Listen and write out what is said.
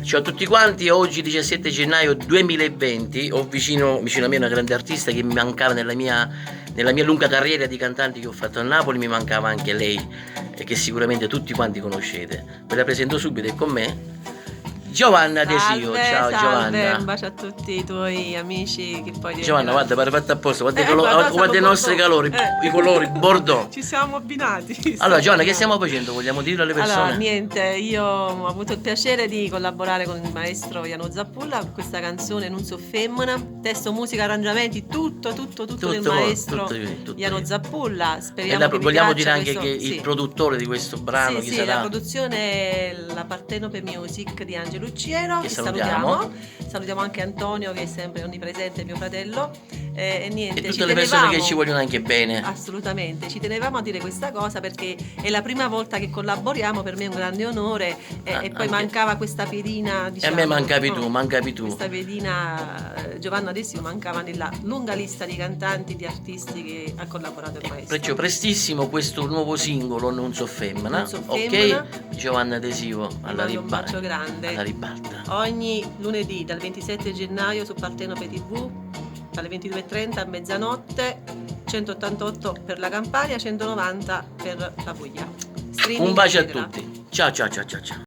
Ciao a tutti quanti, oggi 17 gennaio 2020 ho vicino a me una grande artista che mi mancava nella mia lunga carriera di cantante che ho fatto a Napoli, mi mancava anche lei e che sicuramente tutti quanti conoscete. Ve la presento subito, è con me Giovanna Desio. Ciao salve, Giovanna. un bacio a tutti i tuoi amici che poi Giovanna, guarda, pare fatto apposta, guarda, guarda i nostri calori, i colori, bordeaux. Ci siamo abbinati. Allora Giovanna, che stiamo facendo? Vogliamo dirlo alle persone? Allora, niente, io ho avuto il piacere di collaborare con il maestro Jano Zappulla con questa canzone Non so femmina, testo, musica, arrangiamenti, tutto del maestro tutto Jano io. Zappulla. Speriamo che vi Vogliamo dire piaccia anche questo- che sì. il produttore di questo brano chi Sì, sarà? la produzione è la Partenope Music di Angelo Ucciero, Che che salutiamo. salutiamo anche Antonio che è sempre onnipresente, mio fratello, e niente, E ci tutte le persone che tenevamo- ci vogliono anche bene. Assolutamente, ci tenevamo a dire questa cosa perché è la prima volta che collaboriamo, per me è un grande onore e poi Anche- mancava questa pedina, E a diciamo, me mancavi tu. questa pedina, Giovanna Desio mancava nella lunga lista di cantanti, di artisti che ha collaborato il maestro. Perciò prestissimo questo nuovo singolo Non so femmina, Non so ok? femmina. Giovanna Desio Vi alla mando un bacio grande. alla ribalta. Ogni lunedì dal 27 gennaio su Partenope TV dalle 22:30 a mezzanotte, 188 per la Campania, 190 per la Puglia. Streaming, Un bacio a eccetera. tutti. Ciao ciao ciao ciao ciao.